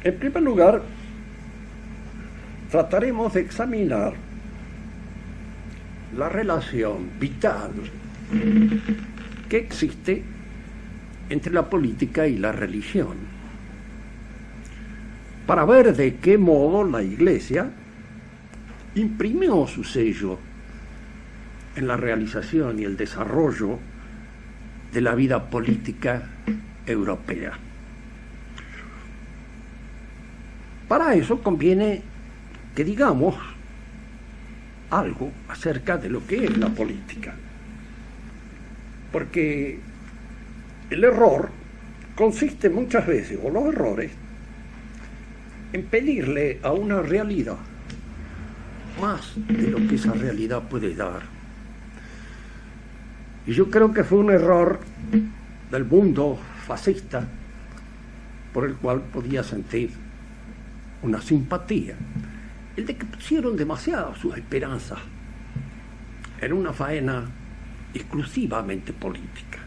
En primer lugar, trataremos de examinar la relación vital que existe entre la política y la religión, para ver de qué modo la Iglesia imprimió su sello en la realización y el desarrollo de la vida política europea. Para eso conviene que digamos algo acerca de lo que es la política, porque el error consiste muchas veces, o los errores, en pedirle a una realidad más de lo que esa realidad puede dar. Y yo creo que fue un error del mundo fascista por el cual podía sentir una simpatía, el de que pusieron demasiado sus esperanzas en una faena exclusivamente política,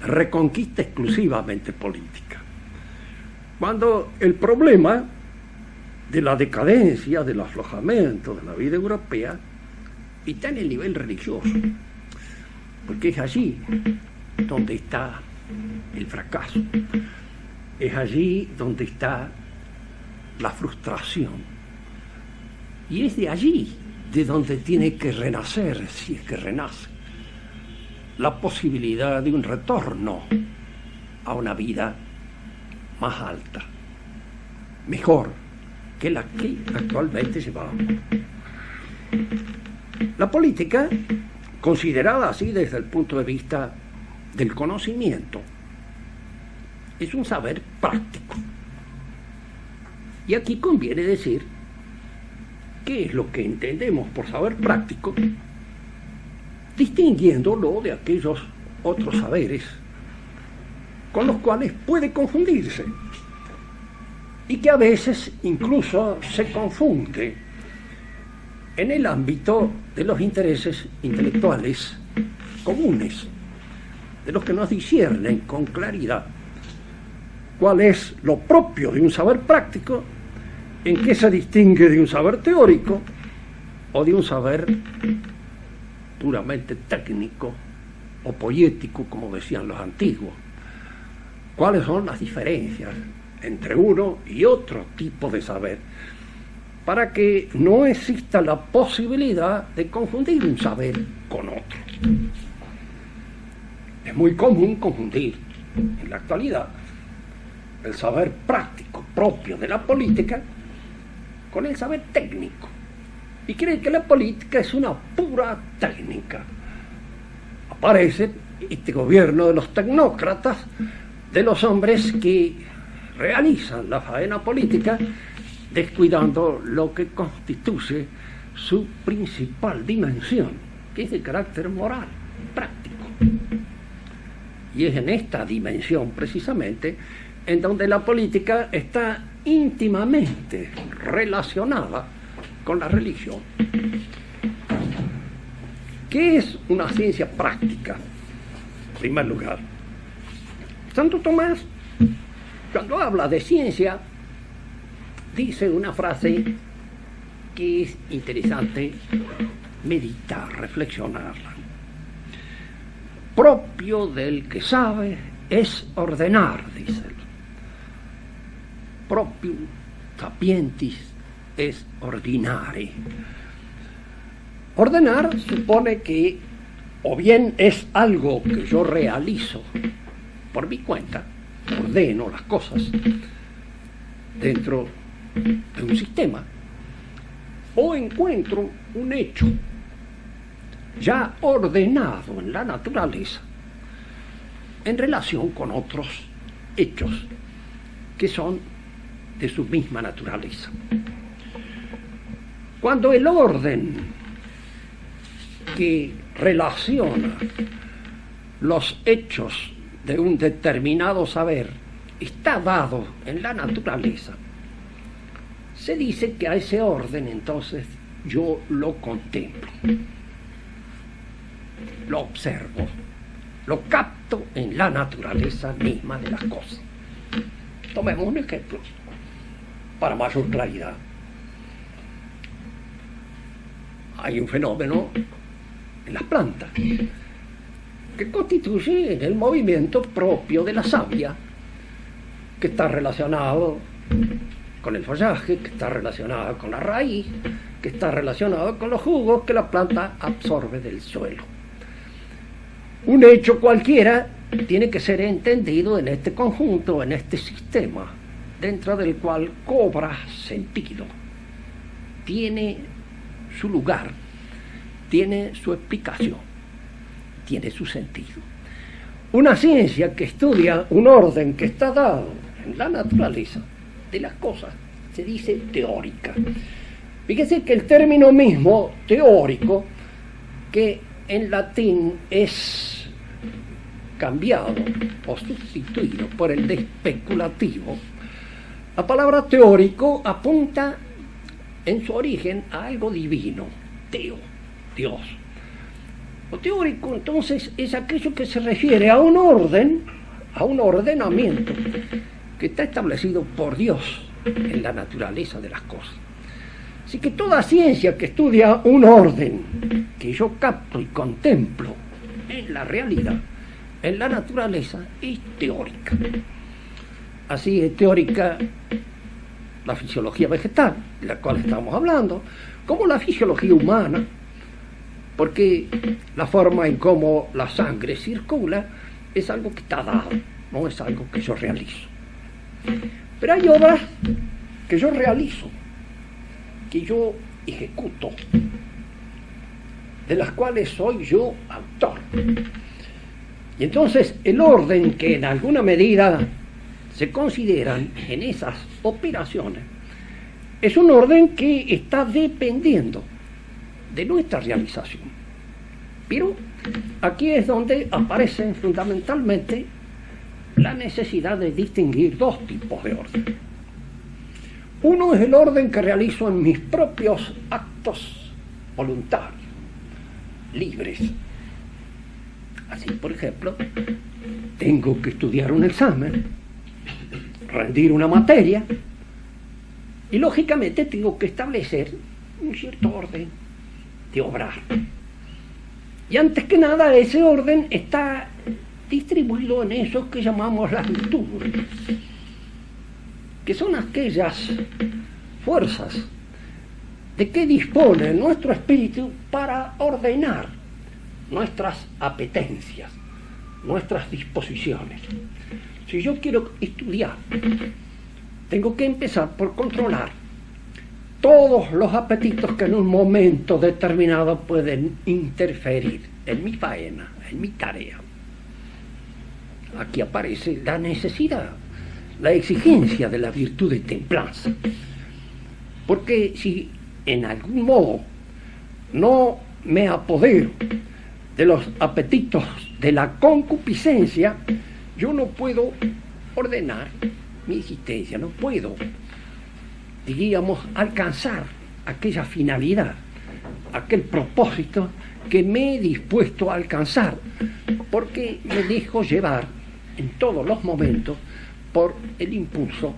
reconquista exclusivamente política, cuando el problema de la decadencia, del aflojamiento de la vida europea está en el nivel religioso, porque es allí donde está el fracaso, es allí donde está la frustración, y es de allí de donde tiene que renacer, si es que renace, la posibilidad de un retorno a una vida más alta, mejor que la que actualmente llevamos. La política, considerada así desde el punto de vista del conocimiento, es un saber práctico. Y aquí conviene decir qué es lo que entendemos por saber práctico, distinguiéndolo de aquellos otros saberes con los cuales puede confundirse y que a veces incluso se confunde en el ámbito de los intereses intelectuales comunes, de los que nos disciernen con claridad cuál es lo propio de un saber práctico, en qué se distingue de un saber teórico o de un saber puramente técnico o poético, como decían los antiguos. ¿Cuáles son las diferencias entre uno y otro tipo de saber? Para que no exista la posibilidad de confundir un saber con otro. Es muy común confundir en la actualidad el saber práctico propio de la política con el saber técnico, y creen que la política es una pura técnica. Aparece este gobierno de los tecnócratas, de los hombres que realizan la faena política descuidando lo que constituye su principal dimensión, que es de carácter moral, práctico. Y es en esta dimensión precisamente en donde la política está íntimamente relacionada con la religión. ¿Qué es una ciencia práctica? En primer lugar, Santo Tomás, cuando habla de ciencia, dice una frase que es interesante meditar, reflexionarla. Propio del que sabe es ordenar, dice él. Propium sapientis es ordinare. Ordenar supone que o bien es algo que yo realizo por mi cuenta, ordeno las cosas dentro de un sistema, o encuentro un hecho ya ordenado en la naturaleza en relación con otros hechos que son de su misma naturaleza. Cuando el orden que relaciona los hechos de un determinado saber está dado en la naturaleza, se dice que a ese orden entonces yo lo contemplo, lo observo, lo capto en la naturaleza misma de las cosas. Tomemos un ejemplo. para mayor claridad. Hay un fenómeno en las plantas que constituye el movimiento propio de la savia, que está relacionado con el follaje, que está relacionado con la raíz, que está relacionado con los jugos que la planta absorbe del suelo. Un hecho cualquiera tiene que ser entendido en este conjunto, en este sistema, dentro del cual cobra sentido, tiene su lugar, tiene su explicación, tiene su sentido. Una ciencia que estudia un orden que está dado en la naturaleza de las cosas se dice teórica. Fíjese que el término mismo teórico, que en latín es cambiado o sustituido por el de especulativo, la palabra teórico apunta en su origen a algo divino, teo, Dios. Lo teórico entonces es aquello que se refiere a un orden, a un ordenamiento que está establecido por Dios en la naturaleza de las cosas. Así que toda ciencia que estudia un orden que yo capto y contemplo en la realidad, en la naturaleza, es teórica. Así es teórica la fisiología vegetal, de la cual estamos hablando, como la fisiología humana, porque la forma en cómo la sangre circula es algo que está dado, no es algo que yo realizo. Pero hay obras que yo realizo, que yo ejecuto, de las cuales soy yo autor. Y entonces el orden que en alguna medida se consideran en esas operaciones es un orden que está dependiendo de nuestra realización. Pero aquí es donde aparece fundamentalmente la necesidad de distinguir dos tipos de orden. Uno es el orden que realizo en mis propios actos voluntarios, libres. Así, por ejemplo, tengo que estudiar un examen, rendir una materia, y lógicamente tengo que establecer un cierto orden de obrar. Y antes que nada, ese orden está distribuido en eso que llamamos las virtudes, que son aquellas fuerzas de que dispone nuestro espíritu para ordenar nuestras apetencias, nuestras disposiciones. Si yo quiero estudiar, tengo que empezar por controlar todos los apetitos que en un momento determinado pueden interferir en mi faena, en mi tarea. Aquí aparece la necesidad, la exigencia de la virtud de templanza. Porque si en algún modo no me apodero de los apetitos de la concupiscencia, yo no puedo ordenar mi existencia, no puedo, diríamos, alcanzar aquella finalidad, aquel propósito que me he dispuesto a alcanzar, porque me dejo llevar en todos los momentos por el impulso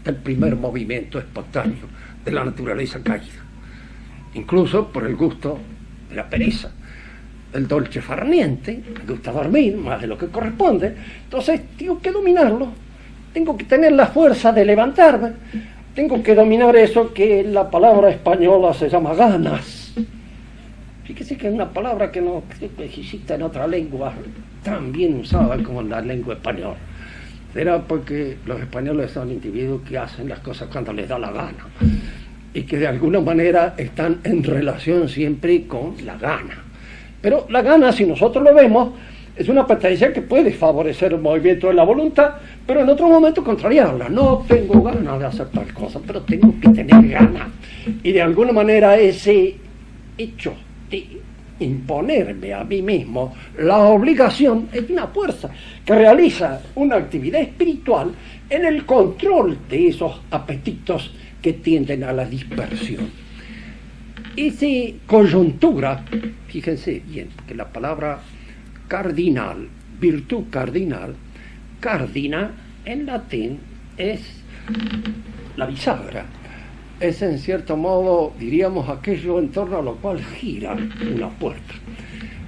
del primer movimiento espontáneo de la naturaleza caída, incluso por el gusto de la pereza, el dolce far niente, me gusta dormir más de lo que corresponde, entonces tengo que dominarlo, tengo que tener la fuerza de levantarme, tengo que dominar eso que en la palabra española se llama ganas. Fíjese que es una palabra que no existe en otra lengua tan bien usada como en la lengua española. Será porque los españoles son individuos que hacen las cosas cuando les da la gana y que de alguna manera están en relación siempre con la gana. Pero la gana, si nosotros lo vemos, es una apetencia que puede favorecer el movimiento de la voluntad, pero en otro momento contrariarla. No tengo ganas de hacer tal cosa, pero tengo que tener ganas. Y de alguna manera ese hecho de imponerme a mí mismo la obligación es una fuerza que realiza una actividad espiritual en el control de esos apetitos que tienden a la dispersión. Esa coyuntura, fíjense bien, que la palabra cardinal, virtud cardinal, cardina en latín es La bisagra es, en cierto modo, diríamos, aquello en torno a lo cual gira una puerta.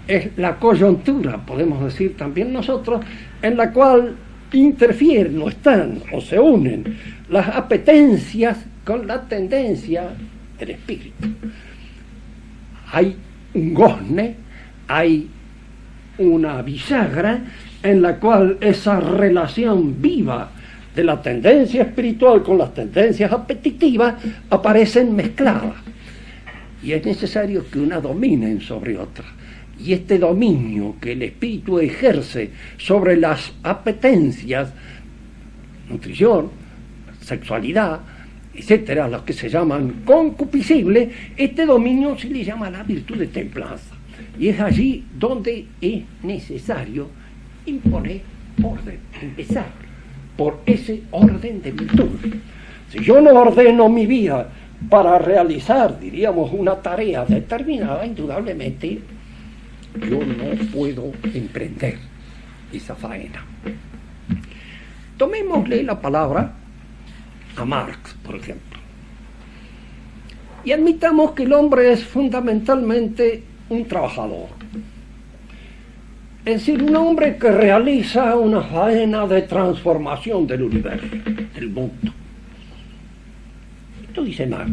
Es la coyuntura, podemos decir también nosotros, en la cual interfieren o están o se unen las apetencias con la tendencia del espíritu. Hay un gozne, hay una bisagra en la cual esa relación viva de la tendencia espiritual con las tendencias apetitivas aparecen mezcladas. Y es necesario que una dominen sobre otra. Y este dominio que el espíritu ejerce sobre las apetencias, nutrición, sexualidad, etcétera, los que se llaman concupiscibles, este dominio se le llama la virtud de templanza. Y es allí donde es necesario imponer orden, empezar por ese orden de virtud. Si yo no ordeno mi vida para realizar, diríamos, una tarea determinada, indudablemente yo no puedo emprender esa faena. Tomémosle la palabra a Marx, por ejemplo, y admitamos que el hombre es fundamentalmente un trabajador, es decir, un hombre que realiza una faena de transformación del universo, del mundo. Esto dice Marx,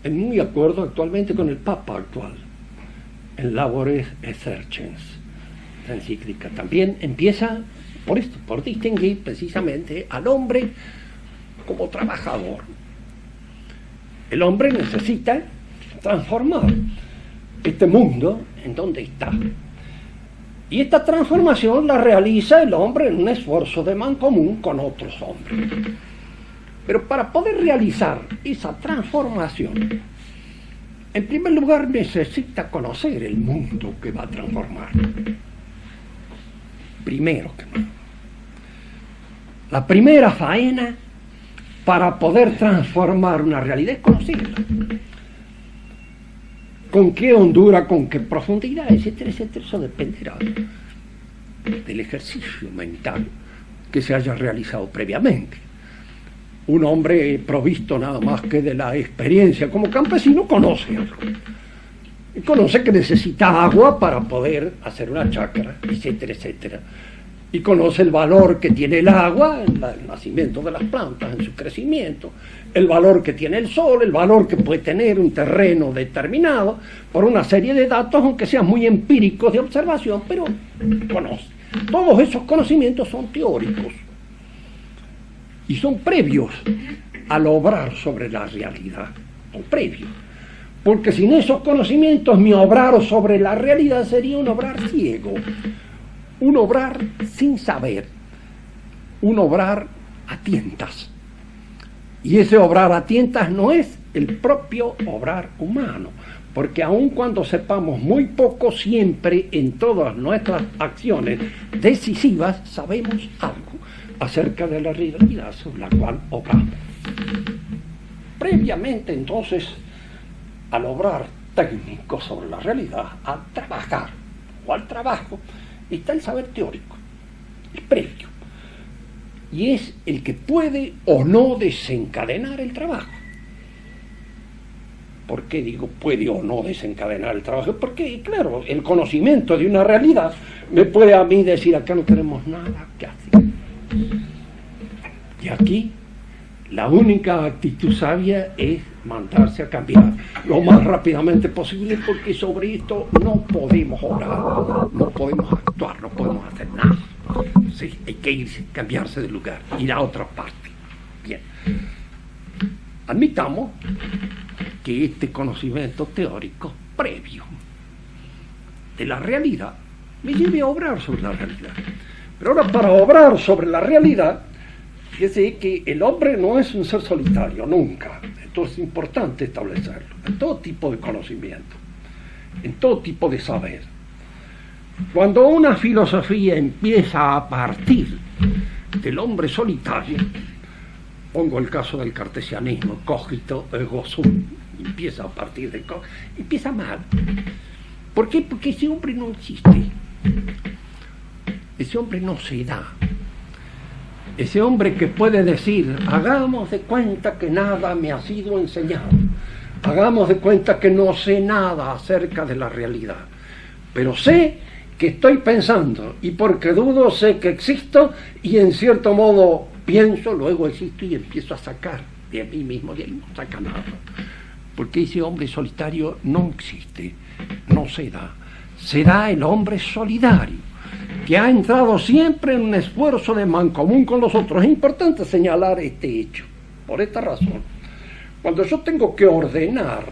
en muy acuerdo actualmente con el Papa actual, en Labores Exercens, la encíclica. También empieza por esto, por distinguir precisamente al hombre como trabajador. El hombre necesita transformar este mundo en donde está. Y esta transformación la realiza el hombre en un esfuerzo de mancomún con otros hombres. Pero para poder realizar esa transformación, en primer lugar necesita conocer el mundo que va a transformar. Primero que nada. La primera faena para poder transformar una realidad es conocerla. Con qué hondura, con qué profundidad, etcétera, etcétera. Eso dependerá del ejercicio mental que se haya realizado previamente. Un hombre provisto nada más que de la experiencia como campesino conoce algo. Y conoce que necesita agua para poder hacer una chacra, etcétera, etcétera. Y conoce el valor que tiene el agua en el nacimiento de las plantas, en su crecimiento, el valor que tiene el sol, el valor que puede tener un terreno determinado, por una serie de datos, aunque sean muy empíricos de observación, pero conoce. Todos esos conocimientos son teóricos y son previos al obrar sobre la realidad, son previos. Porque sin esos conocimientos mi obrar sobre la realidad sería un obrar ciego, un obrar sin saber, un obrar a tientas. Y ese obrar a tientas no es el propio obrar humano, porque aun cuando sepamos muy poco, siempre en todas nuestras acciones decisivas sabemos algo acerca de la realidad sobre la cual obramos. Previamente, entonces, al obrar técnico sobre la realidad, al trabajar o al trabajo, está el saber teórico, el previo, y es el que puede o no desencadenar el trabajo. ¿Por qué digo puede o no desencadenar el trabajo? Porque, claro, el conocimiento de una realidad me puede a mí decir: acá no tenemos nada que hacer. Y aquí la única actitud sabia es mandarse a cambiar lo más rápidamente posible, porque sobre esto no podemos obrar, no podemos actuar, no podemos hacer nada. Sí, hay que irse, cambiarse de lugar, ir a otra parte. Bien. Admitamos que este conocimiento teórico previo de la realidad me lleve a obrar sobre la realidad. Pero ahora, para obrar sobre la realidad, fíjese que el hombre no es un ser solitario, nunca. Esto es importante establecerlo, en todo tipo de conocimiento, en todo tipo de saber. Cuando una filosofía empieza a partir del hombre solitario, pongo el caso del cartesianismo, cogito ergo sum, empieza a partir de empieza mal. ¿Por qué? Porque ese hombre no existe, ese hombre no se da. Ese hombre que puede decir, hagamos de cuenta que nada me ha sido enseñado, hagamos de cuenta que no sé nada acerca de la realidad, pero sé que estoy pensando, y porque dudo sé que existo, y en cierto modo pienso, luego existo y empiezo a sacar de mí mismo, de ahí no saca nada, porque ese hombre solitario no existe, no se da. Será el hombre solidario, que ha entrado siempre en un esfuerzo de mancomún con los otros. Es importante señalar este hecho, por esta razón. Cuando yo tengo que ordenar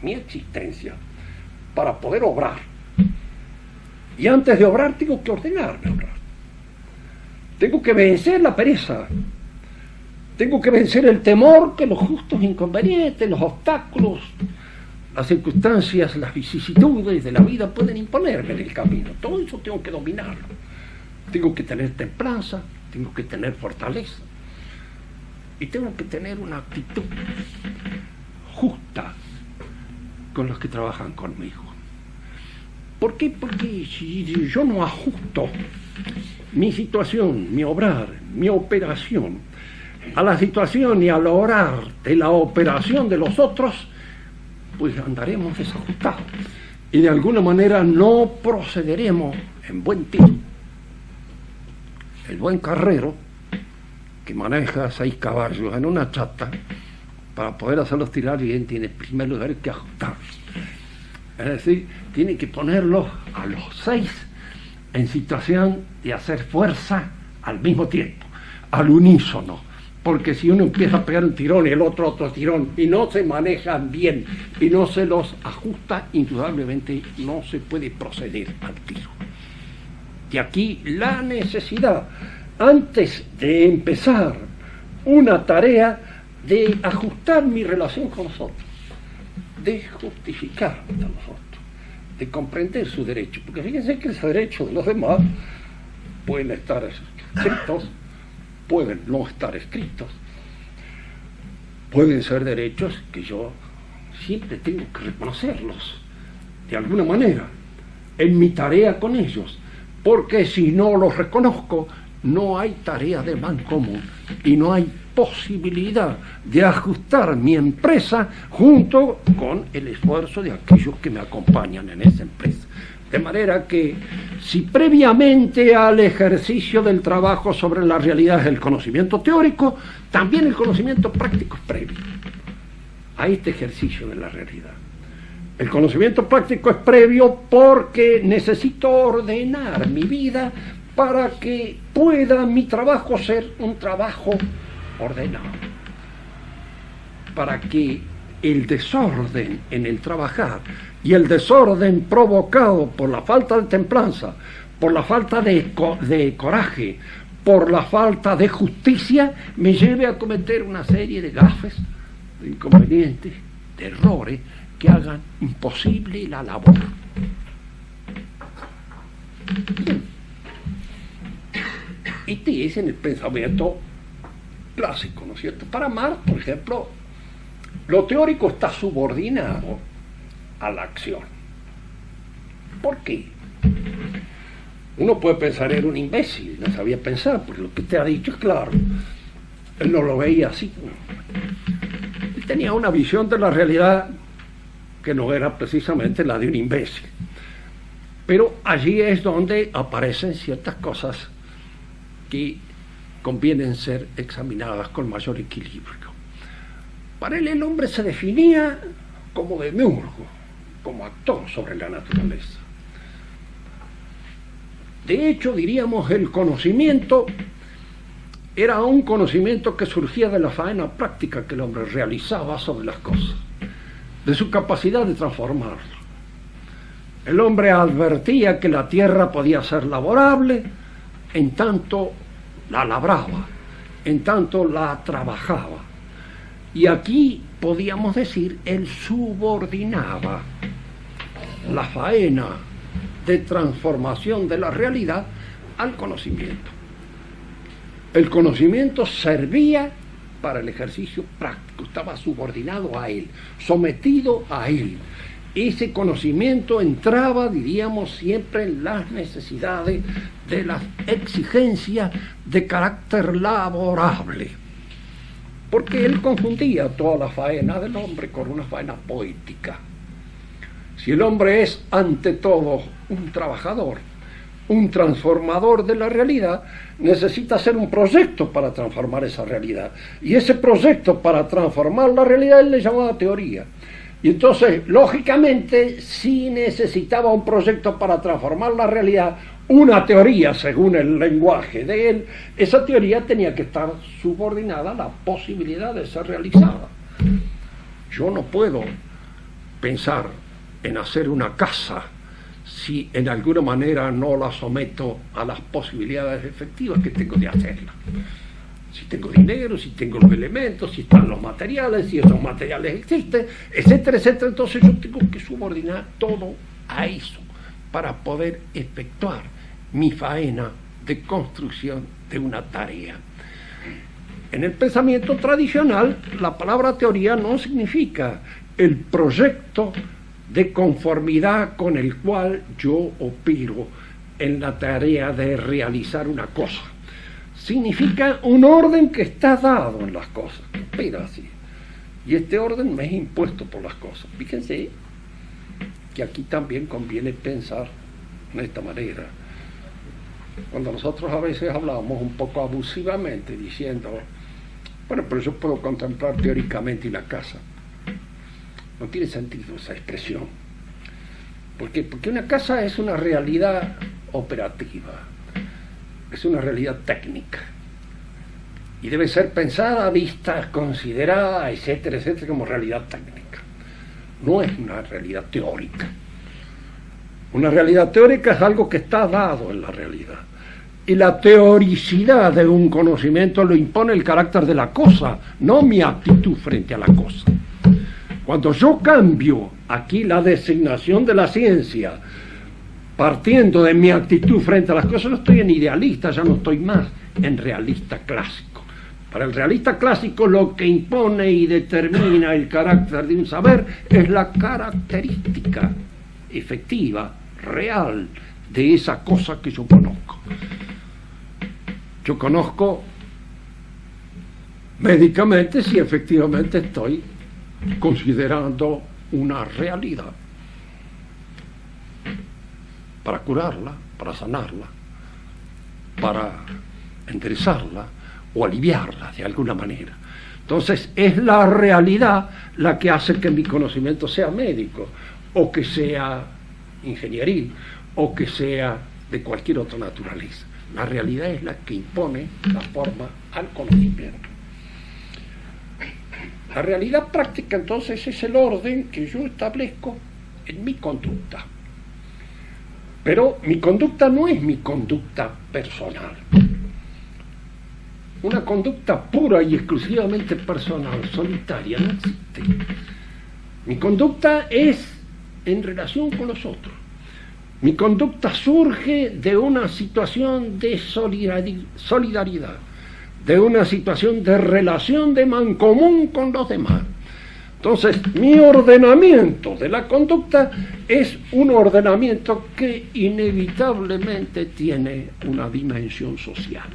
mi existencia para poder obrar, y antes de obrar tengo que ordenarme a obrar, tengo que vencer la pereza, tengo que vencer el temor que los justos inconvenientes, los obstáculos, las circunstancias, las vicisitudes de la vida pueden imponerme en el camino. Todo eso tengo que dominarlo. Tengo que tener templanza, tengo que tener fortaleza y tengo que tener una actitud justa con los que trabajan conmigo. ¿Por qué? Porque si yo no ajusto mi situación, mi obrar, mi operación a la situación y al obrar de la operación de los otros, pues andaremos desajustados y de alguna manera no procederemos en buen tiro. El buen carrero que maneja 6 caballos en una chata, para poder hacerlos tirar bien, tiene en primer lugar que ajustarlos. Es decir, tiene que ponerlos a los 6 en situación de hacer fuerza al mismo tiempo, al unísono. Porque si uno empieza a pegar un tirón y el otro tirón, y no se manejan bien, y no se los ajusta, indudablemente no se puede proceder al tiro. Y aquí la necesidad, antes de empezar una tarea, de ajustar mi relación con los otros, de justificar a los otros, de comprender su derecho. Porque fíjense que ese derecho de los demás pueden estar escritos, pueden no estar escritos, pueden ser derechos que yo siempre tengo que reconocerlos de alguna manera en mi tarea con ellos, porque si no los reconozco no hay tarea de mancomún y no hay posibilidad de ajustar mi empresa junto con el esfuerzo de aquellos que me acompañan en esa empresa. De manera que si previamente al ejercicio del trabajo sobre la realidad es el conocimiento teórico, también el conocimiento práctico es previo a este ejercicio de la realidad. El conocimiento práctico es previo porque necesito ordenar mi vida para que pueda mi trabajo ser un trabajo ordenado. Para que el desorden en el trabajar y el desorden provocado por la falta de templanza, por la falta de coraje, por la falta de justicia, me lleve a cometer una serie de gafes, de inconvenientes, de errores que hagan imposible la labor. Este es en el pensamiento clásico, ¿no es cierto? Para Marx, por ejemplo, lo teórico está subordinado a la acción. ¿Por qué? Uno puede pensar, era un imbécil, no sabía pensar, porque lo que te ha dicho es claro. Él no lo veía así. Él tenía una visión de la realidad que no era precisamente la de un imbécil. Pero allí es donde aparecen ciertas cosas que convienen ser examinadas con mayor equilibrio. Para él el hombre se definía como demiurgo, como actor sobre la naturaleza. De hecho, diríamos, el conocimiento era un conocimiento que surgía de la faena práctica que el hombre realizaba sobre las cosas, de su capacidad de transformarlo. El hombre advertía que la tierra podía ser laborable, en tanto la labraba, en tanto la trabajaba. Y aquí podíamos decir, él subordinaba la faena de transformación de la realidad al conocimiento. El conocimiento servía para el ejercicio práctico, estaba subordinado a él, sometido a él. ese conocimiento entraba, diríamos, siempre en las necesidades de las exigencias de carácter laborable, porque él confundía toda la faena del hombre con una faena poética. Si el hombre es ante todo un trabajador, un transformador de la realidad, necesita hacer un proyecto para transformar esa realidad, y ese proyecto para transformar la realidad él le llamaba teoría. Y entonces, lógicamente, si necesitaba un proyecto para transformar la realidad, una teoría, según el lenguaje de él, esa teoría tenía que estar subordinada a la posibilidad de ser realizada. Yo no puedo pensar en hacer una casa si en alguna manera no la someto a las posibilidades efectivas que tengo de hacerla. Si tengo dinero, si tengo los elementos, si están los materiales, si esos materiales existen, etcétera, etcétera. Entonces yo tengo que subordinar todo a eso para poder efectuar mi faena de construcción de una tarea. En el pensamiento tradicional, la palabra teoría no significa el proyecto de conformidad con el cual yo opero en la tarea de realizar una cosa. Significa un orden que está dado en las cosas, opera así. Y este orden me es impuesto por las cosas. Fíjense que aquí también conviene pensar de esta manera. Cuando nosotros a veces hablamos un poco abusivamente diciendo, bueno, pero yo puedo contemplar teóricamente una casa. No tiene sentido esa expresión. ¿Por qué? Porque una casa es una realidad operativa, es una realidad técnica, y debe ser pensada, vista, considerada, etcétera, etcétera, como realidad técnica. No es una realidad teórica. Una realidad teórica es algo que está dado en la realidad. Y la teoricidad de un conocimiento lo impone el carácter de la cosa, no mi actitud frente a la cosa. Cuando yo cambio aquí la designación de la ciencia, partiendo de mi actitud frente a las cosas, no estoy en idealista, ya no estoy más en realista clásico. Para el realista clásico lo que impone y determina el carácter de un saber es la característica efectiva, real, de esa cosa que yo conozco. Yo conozco médicamente si efectivamente estoy considerando una realidad para curarla, para sanarla, para enderezarla o aliviarla de alguna manera. Entonces es la realidad la que hace que mi conocimiento sea médico, o que sea ingenieril, o que sea de cualquier otra naturaleza. La realidad es la que impone la forma al conocimiento. La realidad práctica entonces es el orden que yo establezco en mi conducta. Pero mi conducta no es mi conducta personal. Una conducta pura y exclusivamente personal, solitaria, no existe. Mi conducta es en relación con los otros. Mi conducta surge de una situación de solidaridad, de una situación de relación de mancomún con los demás. Entonces, mi ordenamiento de la conducta es un ordenamiento que inevitablemente tiene una dimensión social.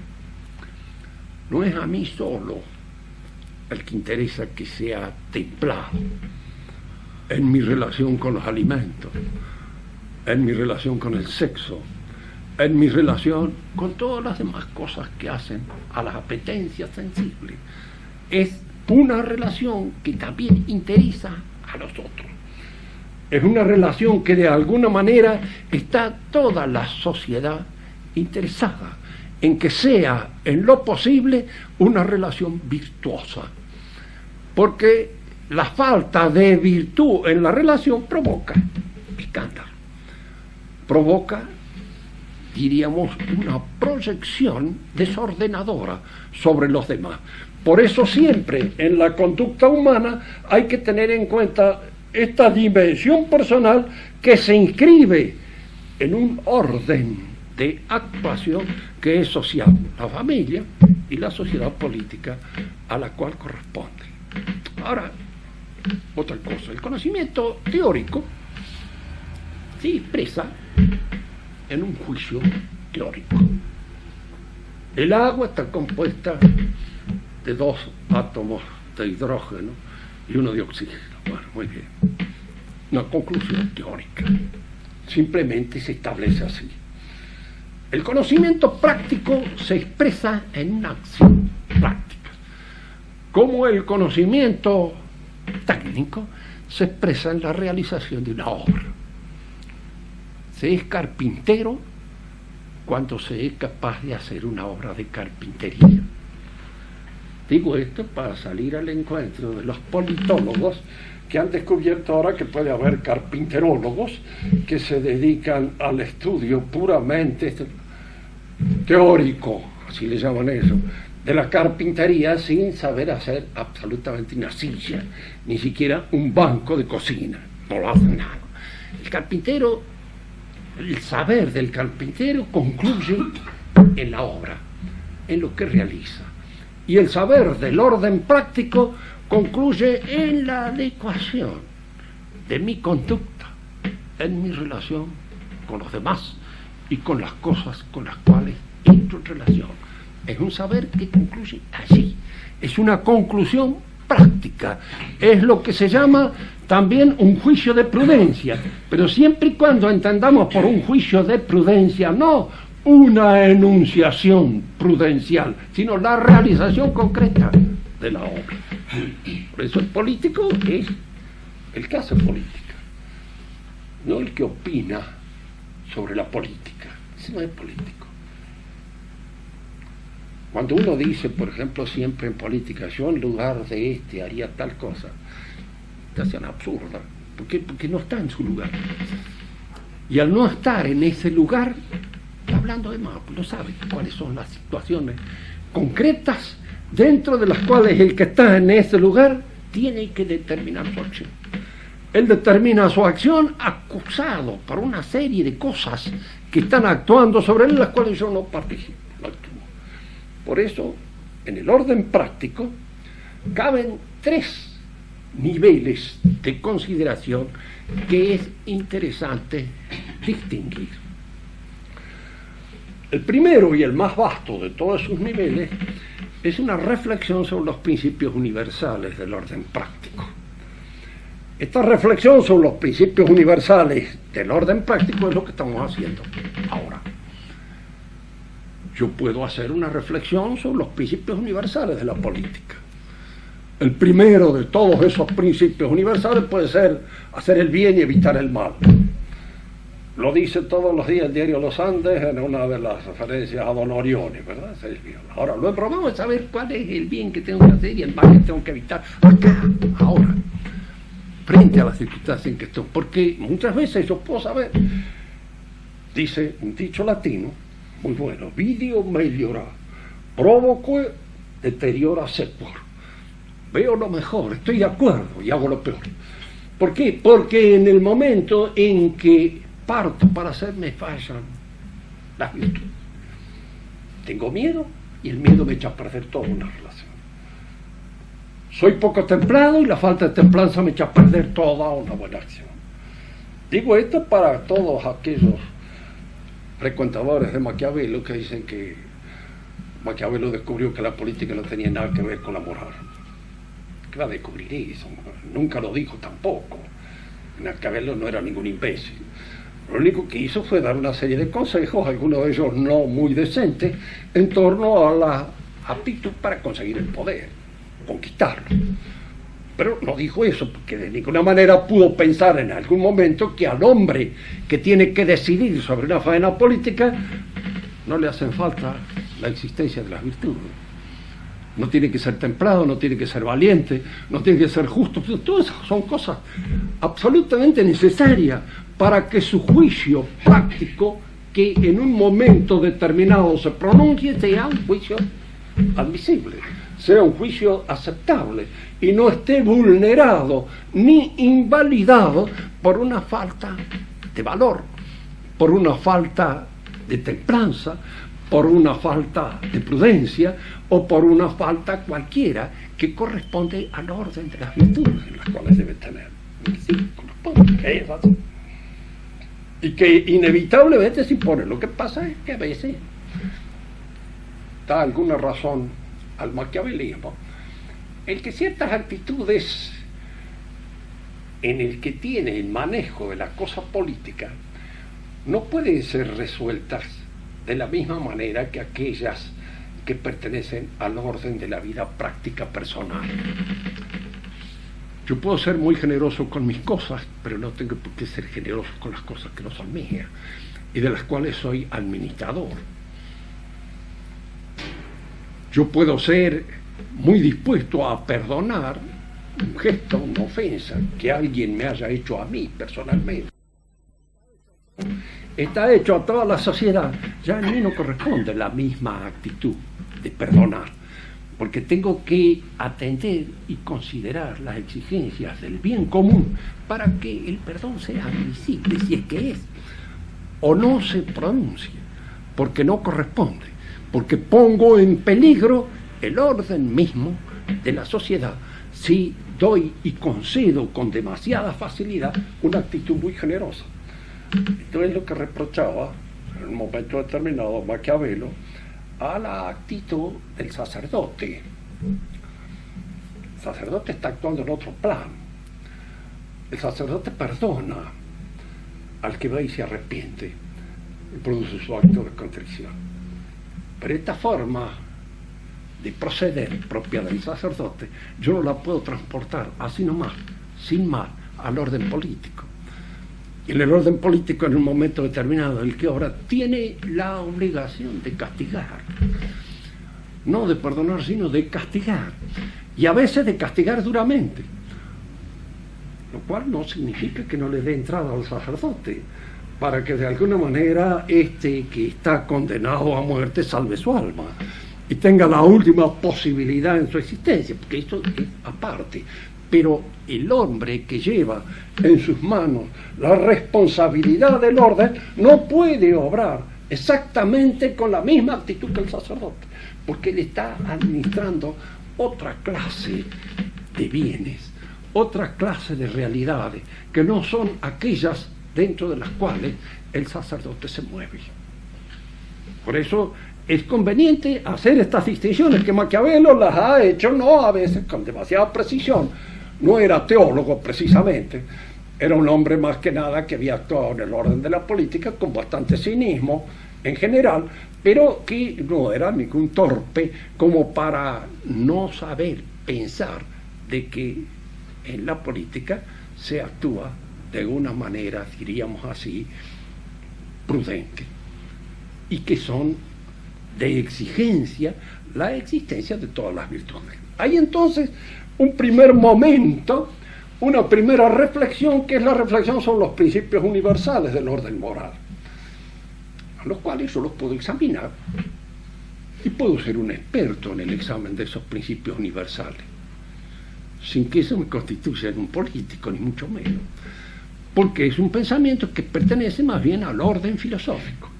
No es a mí solo el que interesa que sea templado en mi relación con los alimentos, en mi relación con el sexo, en mi relación con todas las demás cosas que hacen a las apetencias sensibles. Es una relación que también interesa a los otros. Es una relación que de alguna manera está toda la sociedad interesada en que sea en lo posible una relación virtuosa. Porque la falta de virtud en la relación provoca escándalo, provoca, diríamos, una proyección desordenadora sobre los demás. Por eso siempre en la conducta humana hay que tener en cuenta esta dimensión personal que se inscribe en un orden de actuación que es social, la familia y la sociedad política a la cual corresponde. Ahora, otra cosa, el conocimiento teórico se expresa en un juicio teórico. El agua está compuesta de 2 átomos de hidrógeno y 1 de oxígeno. Bueno, muy bien. Una conclusión teórica. Simplemente se establece así. El conocimiento práctico se expresa en una acción práctica, como el conocimiento técnico se expresa en la realización de una obra. Se es carpintero cuando se es capaz de hacer una obra de carpintería. Digo esto para salir al encuentro de los politólogos que han descubierto ahora que puede haber carpinterólogos que se dedican al estudio puramente teórico, así le llaman eso, de la carpintería sin saber hacer absolutamente una silla, ni siquiera un banco de cocina, no lo hacen nada. El carpintero, el saber del carpintero concluye en la obra, en lo que realiza, y el saber del orden práctico concluye en la adecuación de mi conducta, en mi relación con los demás y con las cosas con las cuales entro en relación. Es un saber que concluye allí. Es una conclusión práctica. Es lo que se llama también un juicio de prudencia. Pero siempre y cuando entendamos por un juicio de prudencia, no una enunciación prudencial, sino la realización concreta de la obra. Por eso el político es el que hace política, no el que opina sobre la política. Ese no es político. Cuando uno dice, por ejemplo, siempre en política, yo en lugar de este haría tal cosa, está siendo absurda, porque no está en su lugar. Y al no estar en ese lugar, está hablando de más, no sabe cuáles son las situaciones concretas dentro de las cuales el que está en ese lugar tiene que determinar su acción. Él determina su acción acusado por una serie de cosas que están actuando sobre él, las cuales yo no participo, no actúo. Por eso, en el orden práctico, caben 3 niveles de consideración que es interesante distinguir. El primero y el más vasto de todos sus niveles es una reflexión sobre los principios universales del orden práctico. Esta reflexión sobre los principios universales del orden práctico es lo que estamos haciendo ahora. Yo puedo hacer una reflexión sobre los principios universales de la política. El primero de todos esos principios universales puede ser hacer el bien y evitar el mal. Lo dice todos los días el diario Los Andes en una de las referencias a Don Orione, ¿verdad? Ahora, luego vamos a saber cuál es el bien que tengo que hacer y el mal que tengo que evitar acá, ahora, frente a las circunstancias en que estoy. Porque muchas veces yo puedo saber, dice un dicho latino, muy bueno, vidio meliora, provoque deteriora sequor. Veo lo mejor, estoy de acuerdo y hago lo peor. ¿Por qué? Porque en el momento en que parto para hacerme fallan las virtudes, tengo miedo y el miedo me echa a perder toda una relación. Soy poco templado y la falta de templanza me echa a perder toda una buena acción. Digo esto para todos aquellos frecuentadores de Maquiavelo que dicen que Maquiavelo descubrió que la política no tenía nada que ver con la moral. ¿Qué va a descubrir eso? Nunca lo dijo tampoco. Maquiavelo no era ningún imbécil. Lo único que hizo fue dar una serie de consejos, algunos de ellos no muy decentes, en torno a la aptitud para conseguir el poder, conquistarlo. Pero no dijo eso porque de ninguna manera pudo pensar en algún momento que al hombre que tiene que decidir sobre una faena política no le hacen falta la existencia de las virtudes. No tiene que ser templado, no tiene que ser valiente, no tiene que ser justo. Todas esas son cosas absolutamente necesarias para que su juicio práctico, que en un momento determinado se pronuncie, sea un juicio admisible, sea un juicio aceptable y no esté vulnerado ni invalidado por una falta de valor, por una falta de templanza, por una falta de prudencia o por una falta cualquiera que corresponde al orden de las virtudes en las cuales debe tener. Sí, corresponde. Es así. y que inevitablemente se impone. Lo que pasa es que a veces da alguna razón al maquiavelismo el que ciertas actitudes en el que tiene el manejo de la cosa política no pueden ser resueltas de la misma manera que aquellas que pertenecen al orden de la vida práctica personal. Yo puedo ser muy generoso con mis cosas, pero no tengo por qué ser generoso con las cosas que no son mías y de las cuales soy administrador. Yo puedo ser muy dispuesto a perdonar un gesto, una ofensa que alguien me haya hecho a mí personalmente. Está hecho a toda la sociedad. Ya a mí no corresponde la misma actitud de perdonar, porque tengo que atender y considerar las exigencias del bien común para que el perdón sea admisible, si es que es, o no se pronuncie, porque no corresponde, porque pongo en peligro el orden mismo de la sociedad si doy y concedo con demasiada facilidad una actitud muy generosa. Esto es lo que reprochaba en un momento determinado Maquiavelo a la actitud del sacerdote. El sacerdote está actuando en otro plano. El sacerdote perdona al que va y se arrepiente y produce su acto de contrición. Pero esta forma de proceder propia del sacerdote yo no la puedo transportar así nomás, sin más, al orden político. Y en el orden político, en un momento determinado, el que obra tiene la obligación de castigar, no de perdonar, sino de castigar, y a veces de castigar duramente, lo cual no significa que no le dé entrada al sacerdote, para que de alguna manera este que está condenado a muerte salve su alma y tenga la última posibilidad en su existencia, porque esto es aparte. Pero el hombre que lleva en sus manos la responsabilidad del orden no puede obrar exactamente con la misma actitud que el sacerdote, porque él está administrando otra clase de bienes, otra clase de realidades, que no son aquellas dentro de las cuales el sacerdote se mueve. Por eso es conveniente hacer estas distinciones que Maquiavelo las ha hecho, no a veces con demasiada precisión. No era teólogo precisamente, era un hombre más que nada que había actuado en el orden de la política con bastante cinismo en general, pero que no era ningún torpe como para no saber pensar de que en la política se actúa de una manera, diríamos así, prudente, y que son de exigencia la existencia de todas las virtudes. Hay entonces un primer momento, una primera reflexión, que es la reflexión sobre los principios universales del orden moral, a los cuales yo los puedo examinar y puedo ser un experto en el examen de esos principios universales, sin que eso me constituya en un político, ni mucho menos, porque es un pensamiento que pertenece más bien al orden filosófico.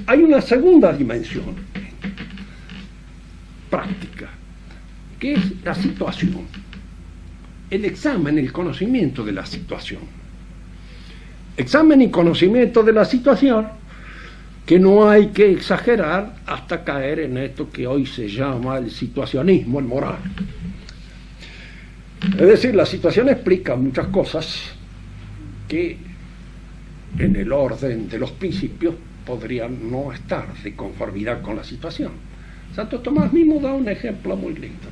Hay una segunda dimensión práctica, que es la situación, el examen, el conocimiento de la situación. Examen y conocimiento de la situación que no hay que exagerar hasta caer en esto que hoy se llama el situacionismo, el moral. Es decir, la situación explica muchas cosas que en el orden de los principios podrían no estar de conformidad con la situación. Santo Tomás mismo da un ejemplo muy lindo.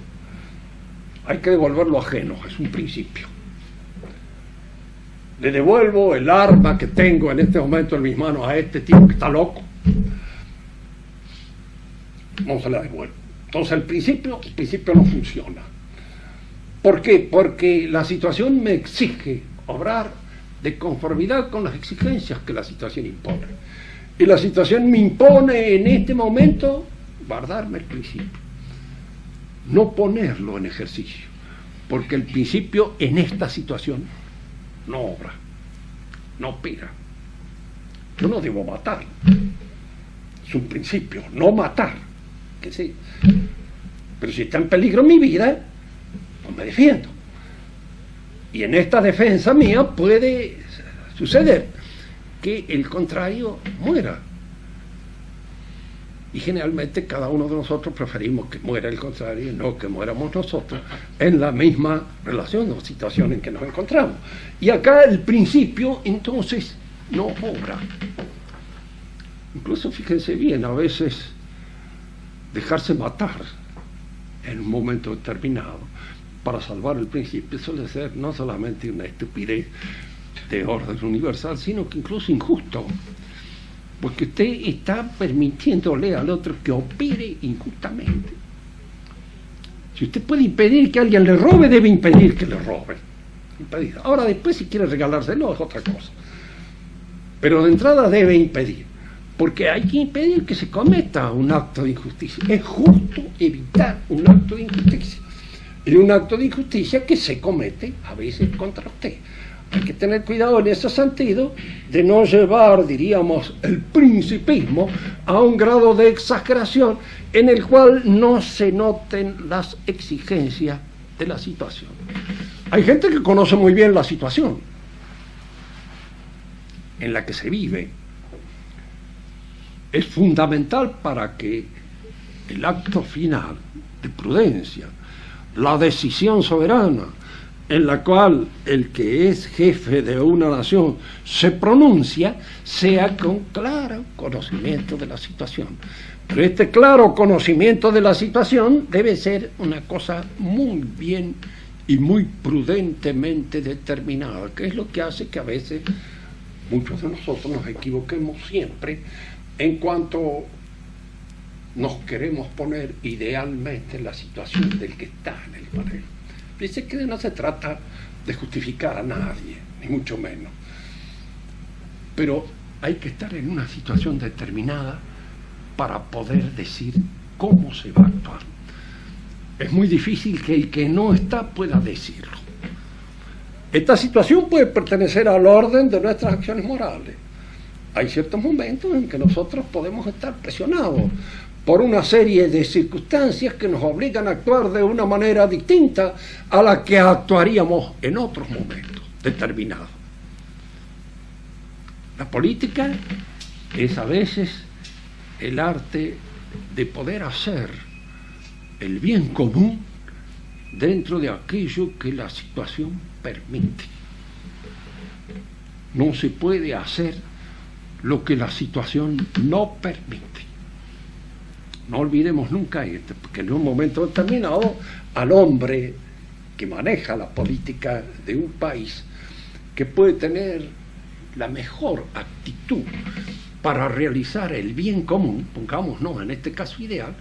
Hay que devolver lo ajeno, es un principio. Le devuelvo el arma que tengo en este momento en mis manos a este tipo que está loco. No se la devuelvo. Entonces el principio no funciona. ¿Por qué? Porque la situación me exige obrar de conformidad con las exigencias que la situación impone. Y la situación me impone en este momento guardarme el principio, no ponerlo en ejercicio, porque el principio en esta situación no obra, no opera. Yo no debo matar, es un principio, no matar, que sí. Pero si está en peligro mi vida, pues me defiendo. Y en esta defensa mía puede suceder que el contrario muera. Y generalmente cada uno de nosotros preferimos que muera el contrario y no que muéramos nosotros en la misma relación o situación en que nos encontramos. Y acá el principio entonces no obra. Incluso fíjense bien, a veces dejarse matar en un momento determinado para salvar el principio suele ser no solamente una estupidez de orden universal, sino que incluso injusto. Porque usted está permitiéndole al otro que opere injustamente. Si usted puede impedir que alguien le robe, debe impedir que le robe. Impedir. Ahora después si quiere regalárselo es otra cosa. Pero de entrada debe impedir. Porque hay que impedir que se cometa un acto de injusticia. Es justo evitar un acto de injusticia. Y un acto de injusticia que se comete a veces contra usted. Hay que tener cuidado en ese sentido de no llevar, diríamos, el principismo a un grado de exageración en el cual no se noten las exigencias de la situación. Hay gente que conoce muy bien la situación en la que se vive. Es fundamental para que el acto final de prudencia, la decisión soberana, en la cual el que es jefe de una nación se pronuncia, sea con claro conocimiento de la situación. Pero este claro conocimiento de la situación debe ser una cosa muy bien y muy prudentemente determinada, que es lo que hace que a veces muchos de nosotros nos equivoquemos siempre en cuanto nos queremos poner idealmente en la situación del que está en el panel. Dice que no se trata de justificar a nadie, ni mucho menos. Pero hay que estar en una situación determinada para poder decir cómo se va a actuar. Es muy difícil que el que no está pueda decirlo. Esta situación puede pertenecer al orden de nuestras acciones morales. Hay ciertos momentos en que nosotros podemos estar presionados por una serie de circunstancias que nos obligan a actuar de una manera distinta a la que actuaríamos en otros momentos determinados. La política es a veces el arte de poder hacer el bien común dentro de aquello que la situación permite. No se puede hacer lo que la situación no permite. No olvidemos nunca esto, porque en un momento determinado al hombre que maneja la política de un país, que puede tener la mejor actitud para realizar el bien común, pongámonos en este caso ideal,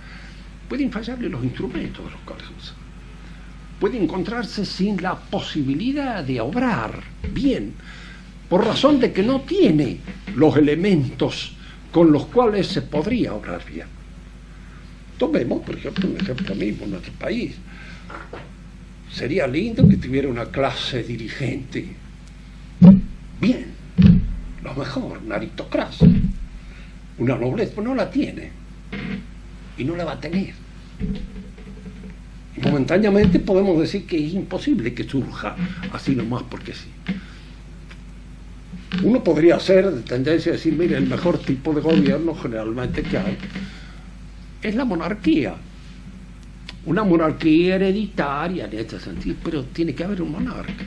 pueden fallarle los instrumentos de los cuales usa. Puede encontrarse sin la posibilidad de obrar bien, por razón de que no tiene los elementos con los cuales se podría obrar bien. Tomemos, por ejemplo, un ejemplo mismo en nuestro país. Sería lindo que tuviera una clase dirigente bien, lo mejor, una aristocracia, una nobleza, pues no la tiene y no la va a tener. Y momentáneamente podemos decir que es imposible que surja así nomás porque sí. Uno podría ser de tendencia a decir, mire, el mejor tipo de gobierno generalmente que hay es la monarquía. Una monarquía hereditaria en este sentido, pero tiene que haber un monarca.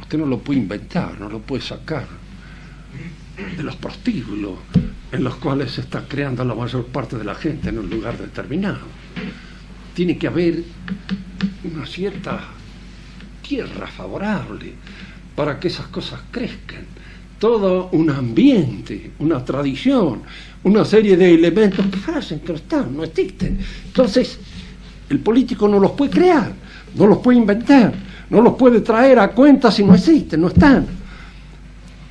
Usted no lo puede inventar, no lo puede sacar de los prostíbulos en los cuales se está creando la mayor parte de la gente en un lugar determinado. Tiene que haber una cierta tierra favorable para que esas cosas crezcan. Todo un ambiente, una tradición, una serie de elementos que hacen que no están, no existen. Entonces, el político no los puede crear, no los puede inventar, no los puede traer a cuenta si no existen, no están.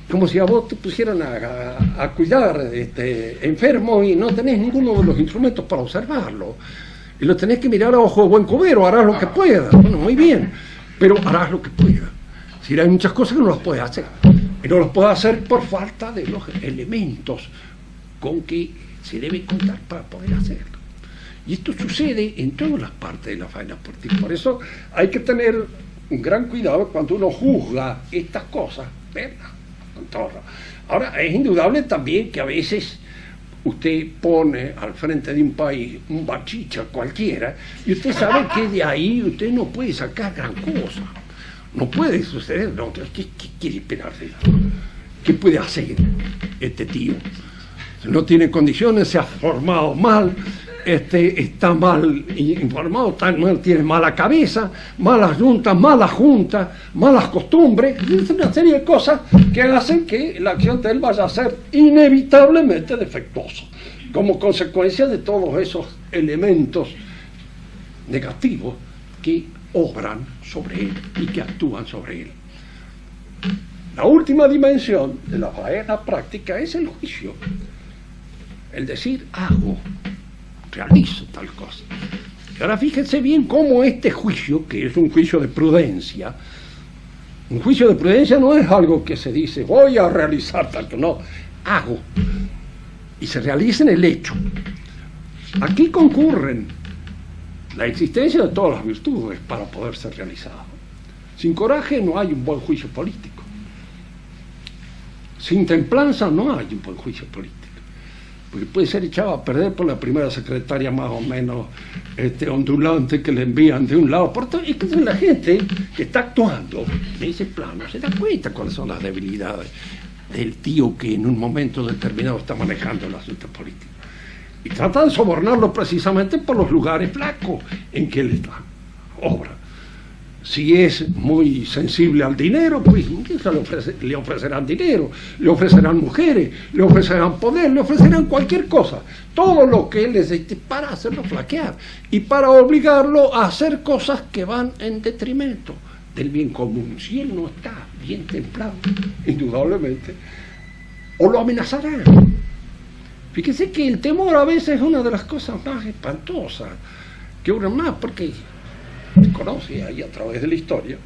Como si a vos te pusieran a cuidar enfermo y no tenés ninguno de los instrumentos para observarlo. Y lo tenés que mirar a ojo de buen cubero, harás lo que puedas. Bueno, muy bien, pero harás lo que puedas. Si hay muchas cosas que no las puedes hacer. Y no las puedes hacer por falta de los elementos con que se debe contar para poder hacerlo. Y esto sucede en todas las partes de la faena política. Por eso hay que tener un gran cuidado cuando uno juzga estas cosas, verlas con torno. Ahora, es indudable también que a veces usted pone al frente de un país un bachicha cualquiera y usted sabe que de ahí usted no puede sacar gran cosa. No puede suceder. No, ¿qué quiere esperarse? ¿Qué puede hacer este tío? No tiene condiciones, se ha formado mal, está mal informado, tan mal, tiene mala cabeza, malas juntas, malas costumbres, una serie de cosas que hacen que la acción de él vaya a ser inevitablemente defectuosa, como consecuencia de todos esos elementos negativos que obran sobre él y que actúan sobre él. La última dimensión de la faena práctica es el juicio. El decir, hago, realizo tal cosa. Y ahora fíjense bien cómo este juicio, que es un juicio de prudencia, un juicio de prudencia no es algo que se dice, voy a realizar tal cosa, no, hago. Y se realiza en el hecho. Aquí concurren la existencia de todas las virtudes para poder ser realizado. Sin coraje no hay un buen juicio político. Sin templanza no hay un buen juicio político. Porque puede ser echado a perder por la primera secretaria más o menos ondulante que le envían de un lado por otro. Y que la gente que está actuando en ese plano se da cuenta cuáles son las debilidades del tío que en un momento determinado está manejando el asunto político. Y trata de sobornarlo precisamente por los lugares flacos en que él está. Obra. Si es muy sensible al dinero, pues le ofrecerán dinero, le ofrecerán mujeres, le ofrecerán poder, le ofrecerán cualquier cosa. Todo lo que él necesite para hacerlo flaquear y para obligarlo a hacer cosas que van en detrimento del bien común. Si él no está bien templado, indudablemente, o lo amenazarán. Fíjese que el temor a veces es una de las cosas más espantosas que obran más, porque se conoce ahí a través de la historia.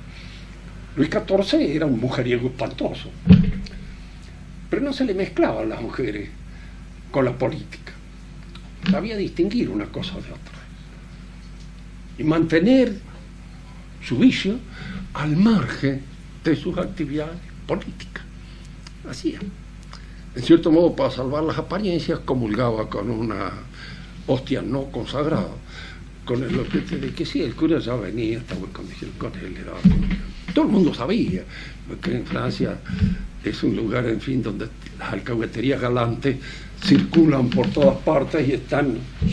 Luis XIV era un mujeriego espantoso, pero no se le mezclaban las mujeres con la política. Sabía distinguir una cosa de otra y mantener su vicio al margen de sus actividades políticas. Hacía. En cierto modo, para salvar las apariencias, comulgaba con una hostia no consagrada, con el objeto de que sí, el cura ya venía, estaba en condición con él, le daba comunión. Todo el mundo sabía, porque en Francia es un lugar, en fin, donde las alcahueterías galantes circulan por todas partes y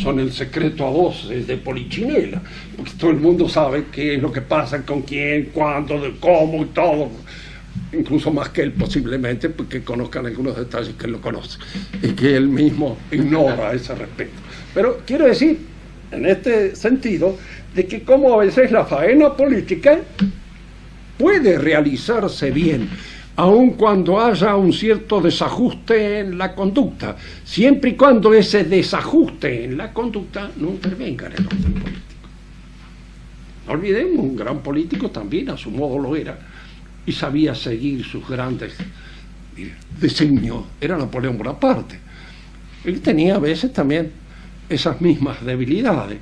son el secreto a voces de Polichinela, porque todo el mundo sabe qué es lo que pasa, con quién, cuándo, de cómo y todo, incluso más que él posiblemente, porque conozcan algunos detalles que él no conoce y que él mismo ignora a ese respecto. Pero quiero decir, en este sentido, de que como a veces la faena política puede realizarse bien, aun cuando haya un cierto desajuste en la conducta, siempre y cuando ese desajuste en la conducta no intervenga en el orden político. No olvidemos, un gran político también a su modo lo era, y sabía seguir sus grandes designios. Era Napoleón Bonaparte. Él tenía a veces también esas mismas debilidades,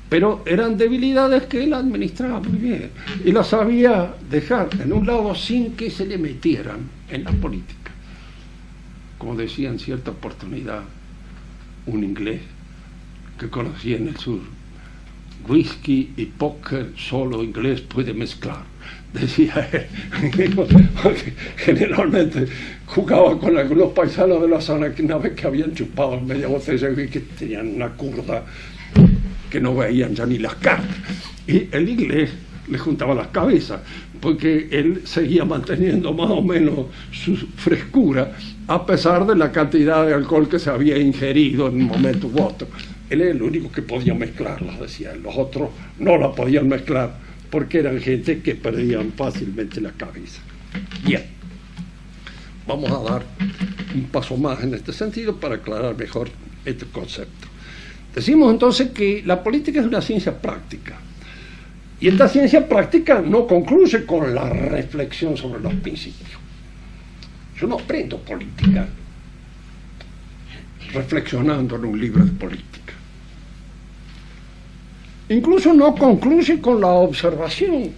pero eran debilidades que él administraba muy bien y las sabía dejar en un lado sin que se le metieran en la política. Como decía en cierta oportunidad un inglés que conocía en el sur, whisky y póker solo inglés puede mezclar, decía él, porque generalmente jugaba con algunos paisanos de la zona que una vez que habían chupado media botella y que tenían una curda que no veían ya ni las cartas, y el inglés le juntaba las cabezas porque él seguía manteniendo más o menos su frescura a pesar de la cantidad de alcohol que se había ingerido en un momento u otro. Él era el único que podía mezclarlas, decía él. Los otros no la podían mezclar porque eran gente que perdían fácilmente la cabeza. Bien, vamos a dar un paso más en este sentido para aclarar mejor este concepto. Decimos entonces que la política es una ciencia práctica, y esta ciencia práctica no concluye con la reflexión sobre los principios. Yo no aprendo política reflexionando en un libro de política. Incluso no concluye con la observación